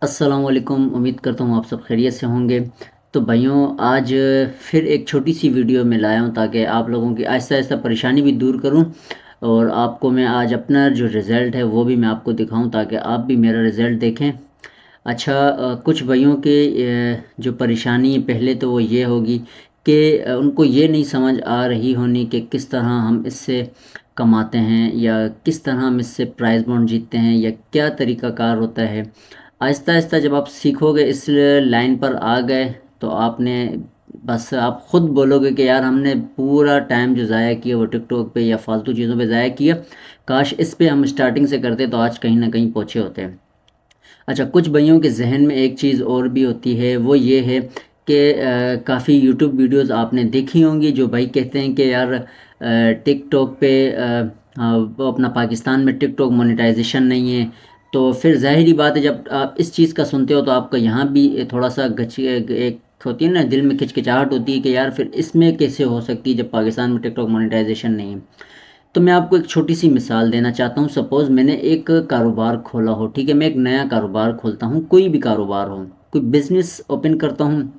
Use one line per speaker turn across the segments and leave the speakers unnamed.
अस्सलामुअलैकुम। उम्मीद करता हूँ आप सब खैरियत से होंगे। तो भाइयों, आज फिर एक छोटी सी वीडियो में लाया हूँ ताकि आप लोगों की आहिस्ता आहिस्ता परेशानी भी दूर करूँ और आपको मैं आज अपना जो रिज़ल्ट है वो भी मैं आपको दिखाऊँ ताकि आप भी मेरा रिज़ल्ट देखें। अच्छा, कुछ भाइयों के जो परेशानी है पहले तो वो ये होगी कि उनको ये नहीं समझ आ रही होनी कि किस तरह हम इससे कमाते हैं या किस तरह हम इससे प्राइज़ बॉन्ड जीतते हैं या क्या तरीक़ाकार होता है। आहिस्ता आहिस्ता जब आप सीखोगे, इस लाइन पर आ गए तो आपने बस आप ख़ुद बोलोगे कि यार हमने पूरा टाइम जो ज़ाया किया वो टिकटॉक पे या फालतू चीज़ों पे ज़ाया किया, काश इस पे हम स्टार्टिंग से करते तो आज कहीं ना कहीं पहुँचे होते। अच्छा, कुछ भाइयों के जहन में एक चीज़ और भी होती है, वो ये है कि काफ़ी यूट्यूब वीडियोस आपने देखी होंगी जो भाई कहते हैं कि यार टिकटॉक पे वो अपना पाकिस्तान में टिकटॉक मोनेटाइजेशन नहीं है। तो फिर ज़ाहिरी बात है, जब आप इस चीज़ का सुनते हो तो आपका यहाँ भी थोड़ा सा एक होती है ना, दिल में खिचकिचाहट होती है कि यार फिर इसमें कैसे हो सकती है जब पाकिस्तान में टिकटॉक मोनेटाइजेशन नहीं है। तो मैं आपको एक छोटी सी मिसाल देना चाहता हूँ। सपोज़ मैंने एक कारोबार खोला हो, ठीक है, मैं एक नया कारोबार खोलता हूँ, कोई भी कारोबार हो, कोई बिज़नेस ओपन करता हूँ।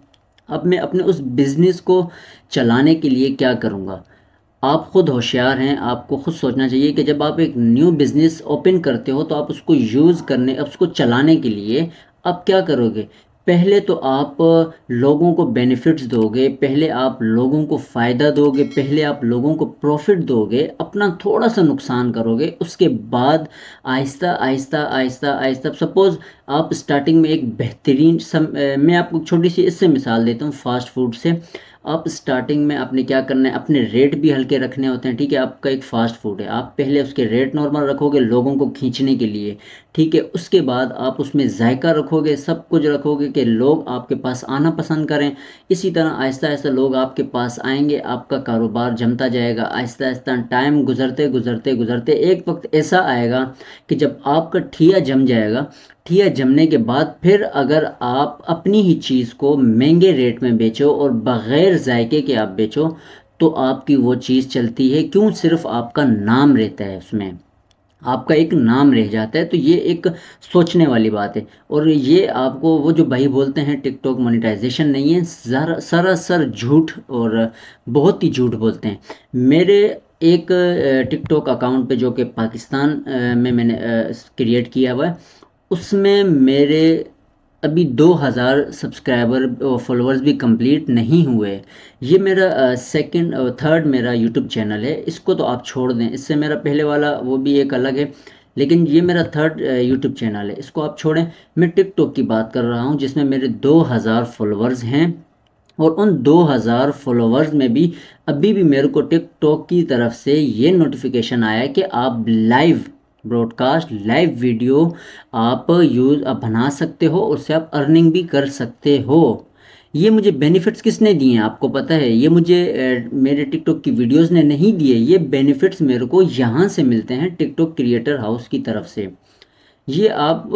अब मैं अपने उस बिज़नेस को चलाने के लिए क्या करूँगा? आप खुद होशियार हैं, आपको खुद सोचना चाहिए कि जब आप एक न्यू बिज़नेस ओपन करते हो तो आप उसको यूज़ करने, उसको चलाने के लिए आप क्या करोगे? पहले तो आप लोगों को बेनिफिट्स दोगे, पहले आप लोगों को फ़ायदा दोगे, पहले आप लोगों को प्रॉफ़िट दोगे, अपना थोड़ा-सा नुकसान करोगे, उसके बाद आहिस्ता, आहिस्ता, आहिस्ता, आहिस्ता सपोज़ आप स्टार्टिंग में एक बेहतरीन मैं आपको छोटी-सी इससे मिसाल देता हूँ फ़ास्ट फ़ूड से। आप स्टार्टिंग में आपने क्या करना है, अपने रेट भी हल्के रखने होते हैं, ठीक है। आपका एक फ़ास्ट फूड है, आप पहले उसके रेट नॉर्मल रखोगे लोगों को खींचने के लिए, ठीक है। उसके बाद आप उसमें जायका रखोगे, सब कुछ रखोगे कि लोग आपके पास आना पसंद करें। इसी तरह आहिस्ता आहिस्ता लोग आपके पास आएंगे, आपका कारोबार जमता जाएगा। आहिस्ता आहिस्ता टाइम गुजरते गुजरते गुजरते एक वक्त ऐसा आएगा कि जब आपका ठिया जम जाएगा। ठिया जमने के बाद फिर अगर आप अपनी ही चीज़ को महंगे रेट में बेचो और बग़ैर जायके के आप बेचो तो आपकी वो चीज़ चलती है। क्यों? सिर्फ आपका नाम रहता है उसमें, आपका एक नाम रह जाता है। तो ये एक सोचने वाली बात है। और ये आपको वो जो भाई बोलते हैं टिकटॉक मोनेटाइजेशन नहीं है, सरासर झूठ और बहुत ही झूठ बोलते हैं। मेरे एक टिकटॉक अकाउंट पे जो कि पाकिस्तान में मैंने क्रिएट किया हुआ है, उसमें मेरे अभी 2000 सब्सक्राइबर और फॉलोअर्स भी कंप्लीट नहीं हुए। ये मेरा सेकंड और थर्ड मेरा यूट्यूब चैनल है। इसको तो आप छोड़ दें, इससे मेरा पहले वाला वो भी एक अलग है, लेकिन ये मेरा थर्ड यूट्यूब चैनल है, इसको आप छोड़ें। मैं टिकटॉक की बात कर रहा हूँ जिसमें मेरे 2000 फॉलोअर्स हैं। और उन 2000 फॉलोअर्स में भी अभी भी मेरे को टिकटॉक की तरफ से ये नोटिफिकेशन आया है कि आप लाइव ब्रॉडकास्ट, लाइव वीडियो आप बना सकते हो, उससे आप अर्निंग भी कर सकते हो। ये मुझे बेनिफिट्स किसने दिए हैं आपको पता है? ये मुझे मेरे टिकटॉक की वीडियोस ने नहीं दिए। ये बेनिफिट्स मेरे को यहाँ से मिलते हैं, टिकटॉक क्रिएटर हाउस की तरफ से। ये आप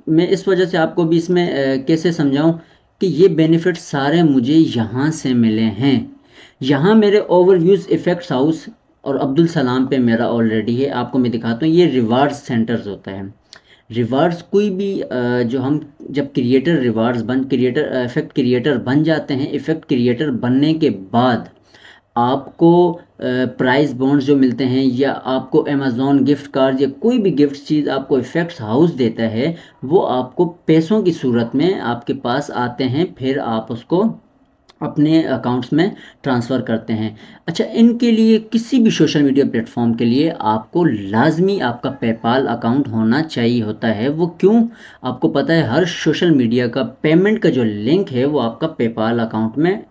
मैं इस वजह से आपको भी इसमें कैसे समझाऊं कि ये बेनिफिट सारे मुझे यहाँ से मिले हैं। यहाँ मेरे ओवरव्यूज़ इफ़ेक्ट्स हाउस और अब्दुल सलाम पे मेरा ऑलरेडी है। आपको मैं दिखाता हूँ, ये रिवार्ड सेंटर्स होता है। रिवार्ड्स कोई भी जो हम जब क्रिएटर इफ़ेक्ट क्रिएटर बन जाते हैं, इफ़ेक्ट क्रिएटर बनने के बाद आपको प्राइस बॉन्ड्स जो मिलते हैं या आपको अमेज़ॉन गिफ्ट कार्ड या कोई भी गिफ्ट चीज़ आपको इफ़ेक्ट्स हाउस देता है, वो आपको पैसों की सूरत में आपके पास आते हैं, फिर आप उसको अपने अकाउंट्स में ट्रांसफ़र करते हैं। अच्छा, इनके लिए किसी भी सोशल मीडिया प्लेटफॉर्म के लिए आपको लाजमी आपका पेपाल अकाउंट होना चाहिए होता है। वो क्यों? आपको पता है हर सोशल मीडिया का पेमेंट का जो लिंक है वो आपका पेपाल अकाउंट में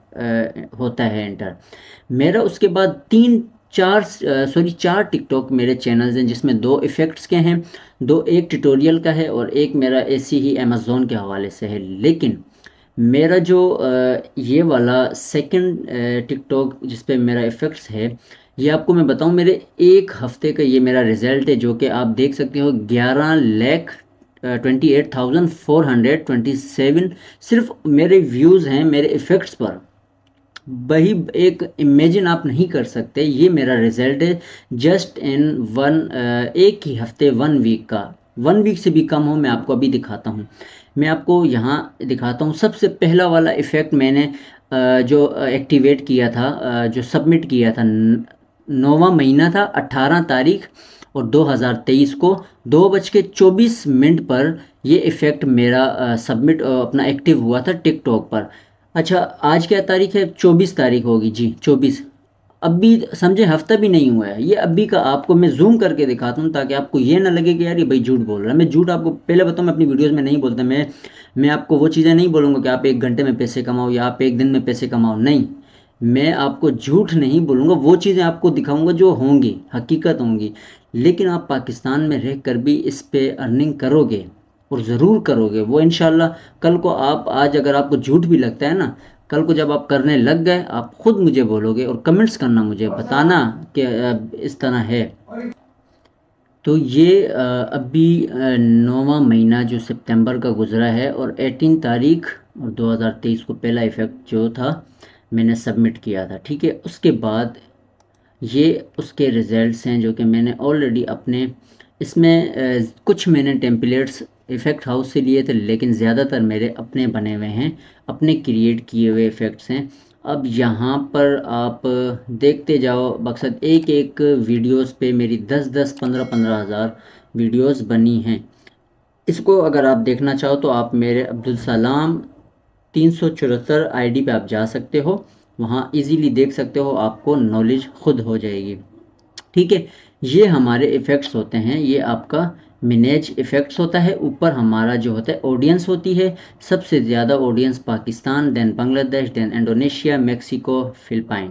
होता है एंटर। मेरा उसके बाद चार टिकटॉक मेरे चैनल्स हैं जिसमें दो इफ़ेक्ट्स के हैं, दो एक ट्यूटोरियल का है और एक मेरा ऐसी ही अमेज़ॉन के हवाले से है। लेकिन मेरा जो ये वाला सेकंड टिकटॉक जिस पे मेरा इफ़ेक्ट्स है, ये आपको मैं बताऊं, मेरे एक हफ्ते का ये मेरा रिज़ल्ट है जो कि आप देख सकते हो। 11,28,427 सिर्फ मेरे व्यूज़ हैं मेरे इफ़ेक्ट्स पर। वही एक इमेजिन आप नहीं कर सकते, ये मेरा रिज़ल्ट है जस्ट इन एक ही हफ्ते, 1 वीक का। 1 वीक से भी कम हो, मैं आपको अभी दिखाता हूँ। मैं आपको यहाँ दिखाता हूँ। सबसे पहला वाला इफ़ेक्ट मैंने जो एक्टिवेट किया था, जो सबमिट किया था, 9वां महीना था, 18 तारीख और 2023 को 2:24 पर ये इफ़ेक्ट मेरा सबमिट अपना एक्टिव हुआ था टिकटॉक पर। अच्छा, आज क्या तारीख है? 24 तारीख होगी जी, 24। अभी समझे हफ्ता भी नहीं हुआ है ये, अभी का आपको मैं जूम करके दिखाता हूँ ताकि आपको ये ना लगे कि यार ये भाई झूठ बोल रहा है। मैं झूठ आपको पहले बताऊँ, मैं अपनी वीडियोस में नहीं बोलता। मैं आपको वो चीज़ें नहीं बोलूँगा कि आप 1 घंटे में पैसे कमाओ या आप 1 दिन में पैसे कमाओ, नहीं। मैं आपको झूठ नहीं बोलूँगा, वो चीज़ें आपको दिखाऊँगा जो होंगी, हकीकत होंगी। लेकिन आप पाकिस्तान में रह कर भी इस पे अर्निंग करोगे और ज़रूर करोगे वो इंशाल्लाह। कल को आप, आज अगर आपको झूठ भी लगता है ना, कल को जब आप करने लग गए आप खुद मुझे बोलोगे और कमेंट्स करना, मुझे बताना कि इस तरह है। तो ये अभी 9वां महीना जो सितंबर का गुजरा है और 18 तारीख और 2023 को पहला इफ़ेक्ट जो था मैंने सबमिट किया था, ठीक है। उसके बाद ये उसके रिज़ल्ट्स हैं जो कि मैंने ऑलरेडी अपने इसमें कुछ मैंने टेम्पलेट्स इफ़ेक्ट हाउस से लिए थे, लेकिन ज़्यादातर मेरे अपने बने हुए हैं, अपने क्रिएट किए हुए इफ़ेक्ट्स हैं। अब यहाँ पर आप देखते जाओ, मकसद एक एक वीडियोस पे मेरी 10-10, 15-15 हज़ार वीडियोस बनी हैं। इसको अगर आप देखना चाहो तो आप मेरे अब्दुल सलाम 374 आईडी पे आप जा सकते हो, वहाँ इजीली देख सकते हो, आपको नॉलेज खुद हो जाएगी, ठीक है। ये हमारे इफ़ेक्ट्स होते हैं, ये आपका मैनेज इफ़ेक्ट्स होता है। ऊपर हमारा जो होता है ऑडियंस होती है, सबसे ज़्यादा audience Pakistan, then Bangladesh, then Indonesia, Mexico, Philippine,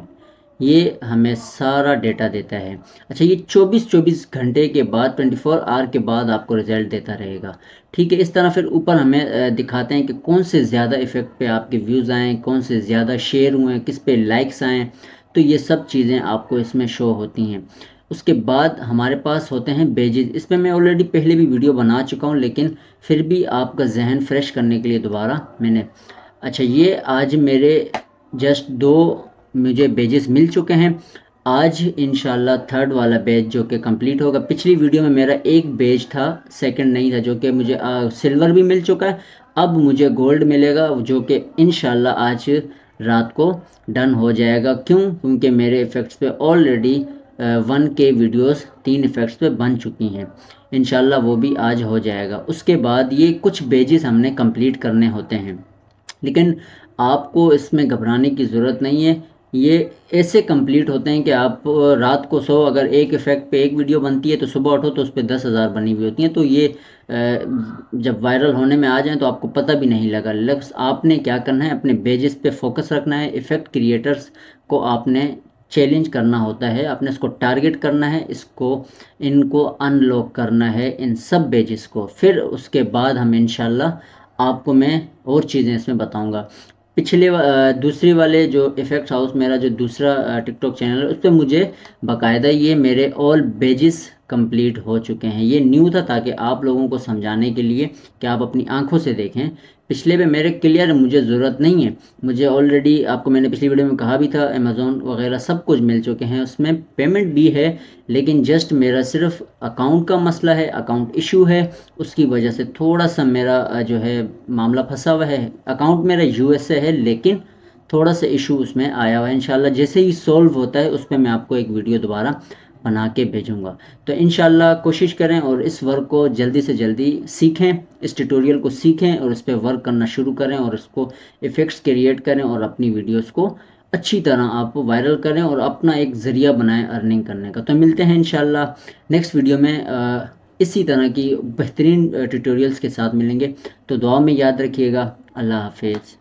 ये हमें सारा डेटा देता है। अच्छा, ये 24-24 घंटे के बाद, 24 आवर के बाद आपको रिजल्ट देता रहेगा, ठीक है। इस तरह फिर ऊपर हमें दिखाते हैं कि कौन से ज़्यादा इफ़ेक्ट पे आपके व्यूज़ आएँ, कौन से ज़्यादा शेयर हुए, किस पे लाइक्स आएँ, तो ये सब चीज़ें आपको इसमें शो होती हैं। उसके बाद हमारे पास होते हैं बेजेस। इस पे मैं ऑलरेडी पहले भी वीडियो बना चुका हूँ, लेकिन फिर भी आपका जहन फ्रेश करने के लिए दोबारा मैंने, अच्छा, ये आज मेरे जस्ट 2 मुझे बेजेस मिल चुके हैं। आज इंशाल्लाह थर्ड वाला बेज जो कि कंप्लीट होगा। पिछली वीडियो में मेरा एक बेज था, सेकंड नहीं था, जो कि मुझे सिल्वर भी मिल चुका है। अब मुझे गोल्ड मिलेगा जो कि इंशाल्लाह आज रात को डन हो जाएगा। क्यों? क्योंकि मेरे इफ़ेक्ट्स पे ऑलरेडी 1K वीडियोस 3 इफ़ेक्ट्स पे बन चुकी हैं। इंशाल्लाह वो भी आज हो जाएगा। उसके बाद ये कुछ बेजेस हमने कंप्लीट करने होते हैं, लेकिन आपको इसमें घबराने की ज़रूरत नहीं है। ये ऐसे कंप्लीट होते हैं कि आप रात को सो, अगर एक इफ़ेक्ट पे एक वीडियो बनती है तो सुबह उठो तो उस पर 10,000 बनी हुई होती हैं। तो ये जब वायरल होने में आ जाएं तो आपको पता भी नहीं लगा। आपने क्या करना है, अपने बेजेस पे फोकस रखना है। इफ़ेक्ट क्रिएटर्स को आपने चैलेंज करना होता है, आपने इसको टारगेट करना है, इनको अनलॉक करना है, इन सब बेजेस को। फिर उसके बाद हम इंशाल्लाह आपको मैं और चीज़ें इसमें बताऊंगा। दूसरी वाले जो इफ़ेक्ट हाउस, मेरा जो दूसरा टिकटॉक चैनल है, उस पर मुझे बाकायदा ये मेरे ऑल बेजेस कंप्लीट हो चुके हैं। ये न्यू था ताकि आप लोगों को समझाने के लिए कि आप अपनी आंखों से देखें। पिछले पे मेरे क्लियर, मुझे ज़रूरत नहीं है। मुझे ऑलरेडी, आपको मैंने पिछली वीडियो में कहा भी था, अमेज़ॉन वगैरह सब कुछ मिल चुके हैं, उसमें पेमेंट भी है। लेकिन जस्ट मेरा सिर्फ अकाउंट का मसला है, अकाउंट इशू है, उसकी वजह से थोड़ा सा मेरा जो है मामला फंसा हुआ है। अकाउंट मेरा USA है, लेकिन थोड़ा सा इशू उसमें आया हुआ है। इंशाल्लाह जैसे ही सॉल्व होता है उस पर मैं आपको एक वीडियो दोबारा बना के भेजूंगा। तो इंशाल्लाह कोशिश करें और इस वर्क को जल्दी से जल्दी सीखें, इस ट्यूटोरियल को सीखें और इस पर वर्क करना शुरू करें और इसको इफ़ेक्ट्स क्रिएट करें और अपनी वीडियोस को अच्छी तरह आप वायरल करें और अपना एक ज़रिया बनाएं अर्निंग करने का। तो मिलते हैं इंशाल्लाह नेक्स्ट वीडियो में, इसी तरह की बेहतरीन ट्यूटोरियल्स के साथ मिलेंगे। तो दुआ में याद रखिएगा। अल्लाह हाफिज़।